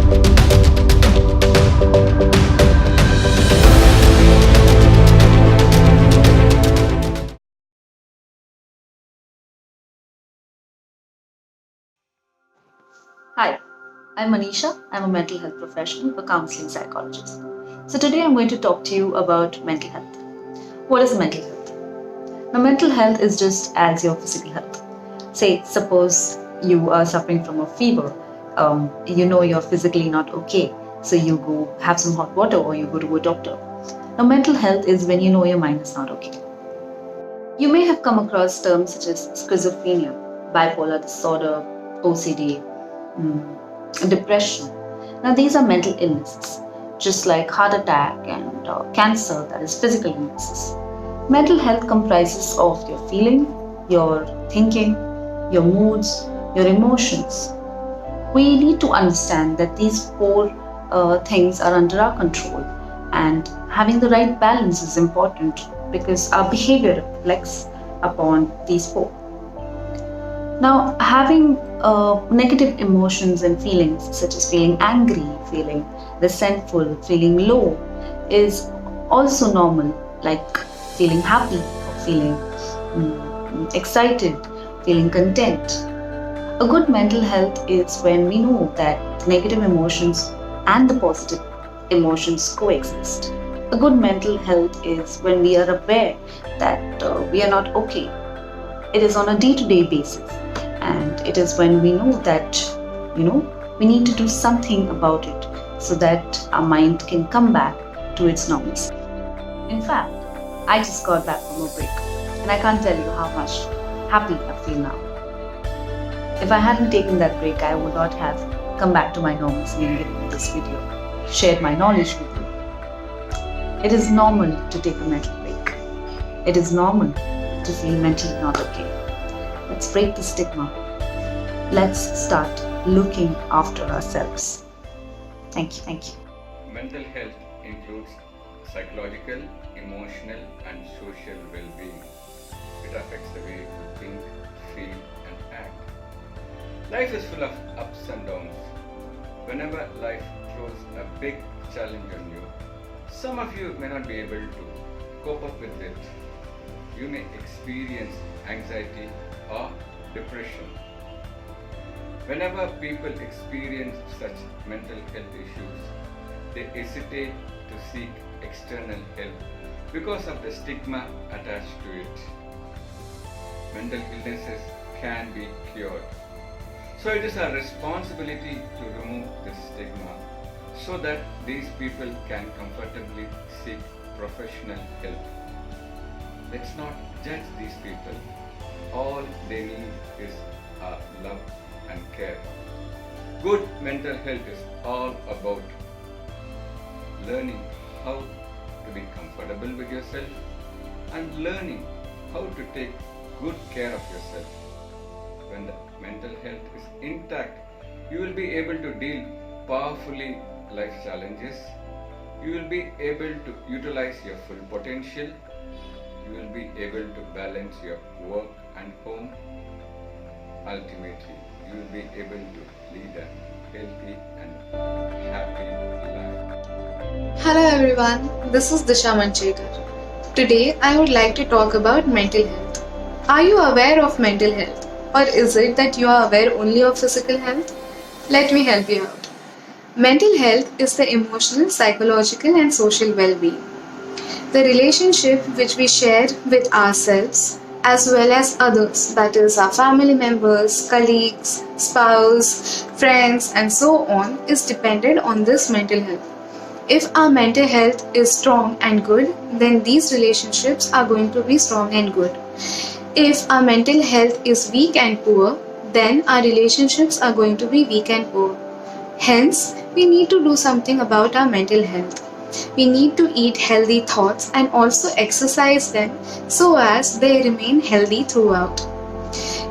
Hi, I'm Manisha. I'm a mental health professional, a counseling psychologist. So today I'm going to talk to you about mental health. What is mental health? Now, mental health is just as your physical health. Say, suppose you are suffering from a fever. You know you're physically not okay, so you go have some hot water or you go to a doctor. Now, mental health is when you know your mind is not okay. You may have come across terms such as schizophrenia, bipolar disorder, OCD, depression. Now, these are mental illnesses, just like heart attack and cancer, that is physical illnesses. Mental health comprises of your feeling, your thinking, your moods, your emotions. We need to understand that these four things are under our control, and having the right balance is important because our behavior reflects upon these four. Now, having negative emotions and feelings such as feeling angry, feeling resentful, feeling low is also normal, like feeling happy or feeling excited, feeling content. A good mental health is when we know that the negative emotions and the positive emotions coexist. A good mental health is when we are aware that we are not okay. It is on a day-to-day basis, and it is when we know that we need to do something about it so that our mind can come back to its normalcy. In fact, I just got back from a break, and I can't tell you how much happy I feel now. If I hadn't taken that break, I would not have come back to my normalcy and given this video, shared my knowledge with you. It is normal to take a mental break. It is normal to feel mentally not okay. Let's break the stigma. Let's start looking after ourselves. Thank you. Thank you. Mental health includes psychological, emotional, and social well-being. It affects the way you think, feel, and act. Life is full of ups and downs. Whenever life throws a big challenge on you, some of you may not be able to cope up with it. You may experience anxiety or depression. Whenever people experience such mental health issues, they hesitate to seek external help because of the stigma attached to it. Mental illnesses can be cured. So it is our responsibility to remove this stigma so that these people can comfortably seek professional help. Let's not judge these people. All they need is our love and care. Good mental health is all about learning how to be comfortable with yourself and learning how to take good care of yourself. When the mental health is intact, you will be able to deal powerfully life challenges. You will be able to utilize your full potential. You will be able to balance your work and home. Ultimately, you will be able to lead a healthy and happy life. Hello everyone, this is Disha Manchekar. Today I would like to talk about mental health. Are you aware of mental health? Or is it that you are aware only of physical health? Let me help you out. Mental health is the emotional, psychological and social well-being. The relationship which we share with ourselves as well as others, that is our family members, colleagues, spouse, friends and so on, is dependent on this mental health. If our mental health is strong and good, then these relationships are going to be strong and good. If our mental health is weak and poor, then our relationships are going to be weak and poor. Hence, we need to do something about our mental health. We need to eat healthy thoughts and also exercise them so as they remain healthy throughout.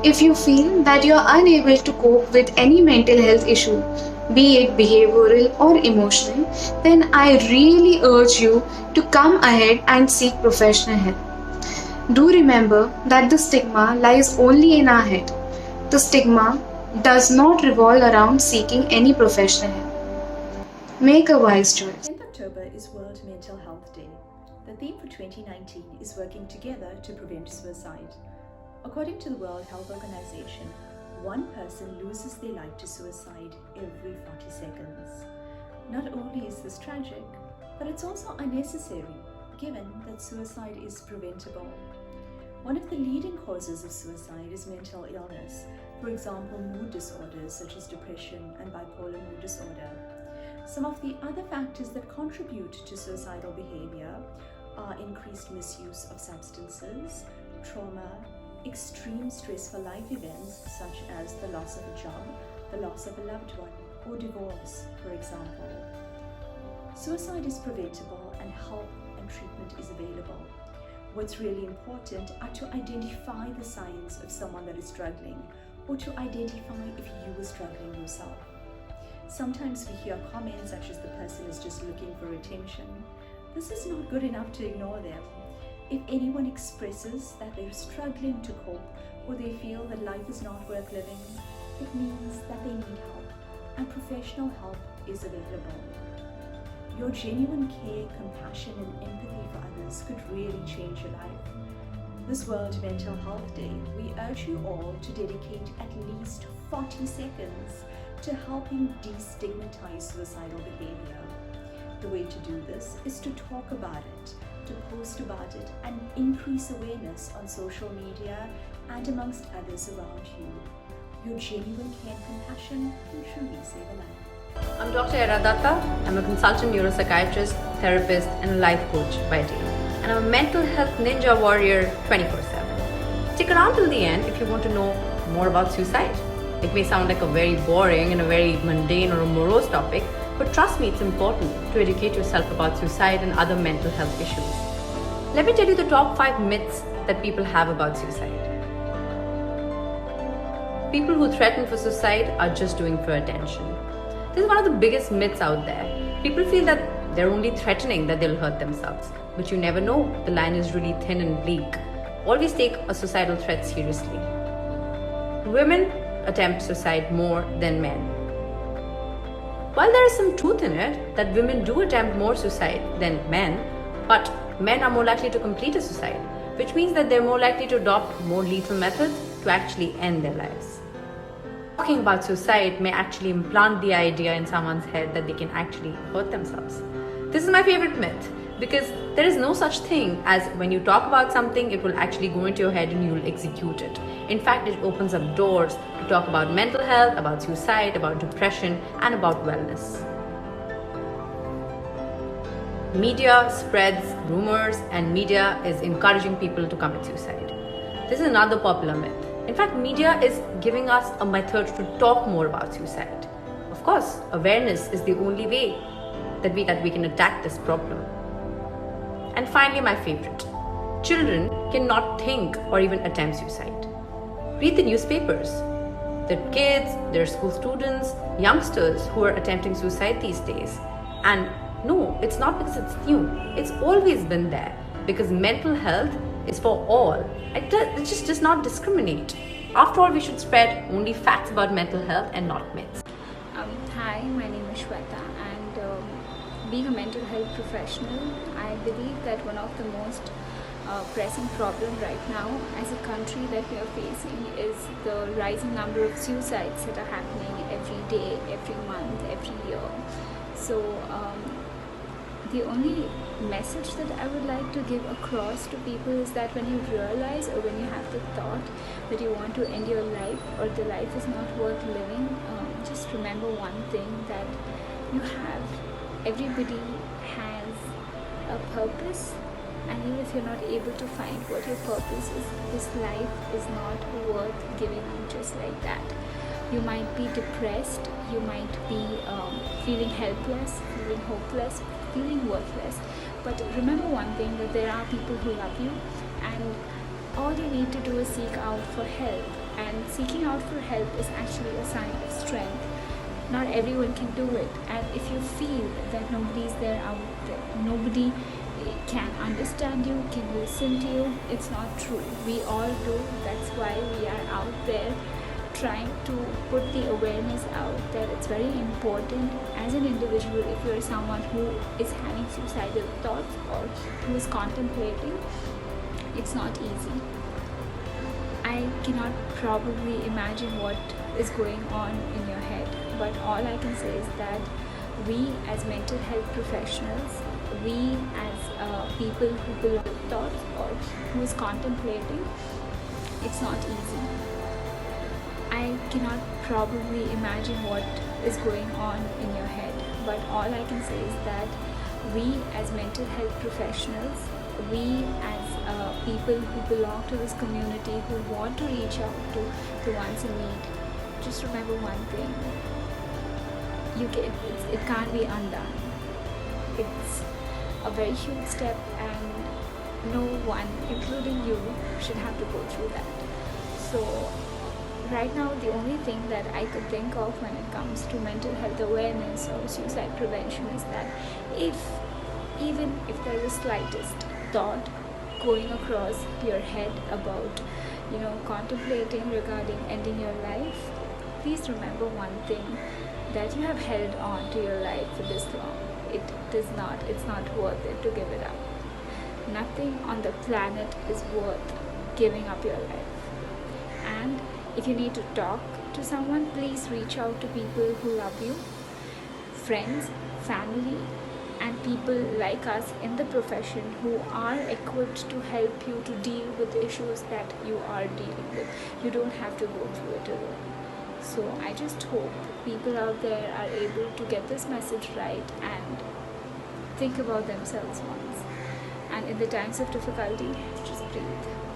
If you feel that you are unable to cope with any mental health issue, be it behavioral or emotional, then I really urge you to come ahead and seek professional help. Do remember that the stigma lies only in our head. The stigma does not revolve around seeking any professional help. Make a wise choice. 10th October is World Mental Health Day. The theme for 2019 is working together to prevent suicide. According to the World Health Organization, one person loses their life to suicide every 40 seconds. Not only is this tragic, but it's also unnecessary, given that suicide is preventable. One of the leading causes of suicide is mental illness, for example, mood disorders such as depression and bipolar mood disorder. Some of the other factors that contribute to suicidal behavior are increased misuse of substances, trauma, extreme stressful life events such as the loss of a job, the loss of a loved one, or divorce, for example. Suicide is preventable and help and treatment is available. What's really important are to identify the signs of someone that is struggling, or to identify if you were struggling yourself. Sometimes we hear comments such as the person is just looking for attention. This is not good enough to ignore them. If anyone expresses that they're struggling to cope or they feel that life is not worth living, it means that they need help, and professional help is available. Your genuine care, compassion, and empathy for others could really change your life. This World Mental Health Day, we urge you all to dedicate at least 40 seconds to helping destigmatize suicidal behavior. The way to do this is to talk about it, to post about it, and increase awareness on social media and amongst others around you. Your genuine care and compassion can truly save a life. I'm Dr.Era Dutta. I'm a consultant neuropsychiatrist, therapist, and a life coach by day. And I'm a mental health ninja warrior 24/7. Stick around till the end if you want to know more about suicide. It may sound like a very boring and a very mundane or a morose topic, but trust me, it's important to educate yourself about suicide and other mental health issues. Let me tell you the top 5 myths that people have about suicide. People who threaten for suicide are just doing for attention. This is one of the biggest myths out there. People feel that they're only threatening that they'll hurt themselves, but you never know. The line is really thin and bleak. Always take a suicidal threat seriously. Women attempt suicide more than men. While there is some truth in it that women do attempt more suicide than men, but men are more likely to complete a suicide, which means that they're more likely to adopt more lethal methods to actually end their lives. Talking about suicide may actually implant the idea in someone's head that they can actually hurt themselves. This is my favorite myth, because there is no such thing as when you talk about something, it will actually go into your head and you will execute it. In fact, it opens up doors to talk about mental health, about suicide, about depression, and about wellness. Media spreads rumors, and media is encouraging people to commit suicide. This is another popular myth. In fact, media is giving us a method to talk more about suicide. Of course, awareness is the only way that we can attack this problem. And finally, my favorite. Children cannot think or even attempt suicide. Read the newspapers. There are kids, there are school students, youngsters who are attempting suicide these days. And no, it's not because it's new. It's always been there, because mental health is for all. It just does not discriminate. After all, we should spread only facts about mental health and not myths. Hi, my name is Sweta, and being a mental health professional, I believe that one of the most pressing problem right now as a country that we are facing is the rising number of suicides that are happening every day, every month, every year. So the only message that I would like to give across to people is that when you realize, or when you have the thought that you want to end your life, or the life is not worth living, just remember one thing, that everybody has a purpose, and even if you're not able to find what your purpose is, this life is not worth giving up just like that. You might be depressed, you might be feeling helpless, feeling hopeless, feeling worthless, but remember one thing, that there are people who love you, and all you need to do is seek out for help, and seeking out for help is actually a sign of strength. Not everyone can do it, and if you feel that nobody's there out there, nobody can understand you, can listen to you, it's not true. We all do. That's why we are out there trying to put the awareness out that it's very important as an individual, if you're someone who is having suicidal thoughts or who is contemplating, it's not easy. I cannot probably imagine what is going on in your head, but all I can say is that we as mental health professionals, we as people who belong to thoughts or who is contemplating, it's not easy. I cannot probably imagine what is going on in your head, but all I can say is that we as mental health professionals, we as people who belong to this community, who want to reach out to the ones in need, just remember one thing: it can't be undone. It's a very huge step, and no one, including you, should have to go through that. So right now, the only thing that I could think of when it comes to mental health awareness or suicide prevention is that even if there's the slightest thought going across your head about, contemplating regarding ending your life, please remember one thing, that you have held on to your life for this long. It's not worth it to give it up. Nothing on the planet is worth giving up your life. And if you need to talk to someone, please reach out to people who love you, friends, family, and people like us in the profession who are equipped to help you to deal with issues that you are dealing with. You don't have to go through it alone. So I just hope people out there are able to get this message right and think about themselves once. And in the times of difficulty, just breathe.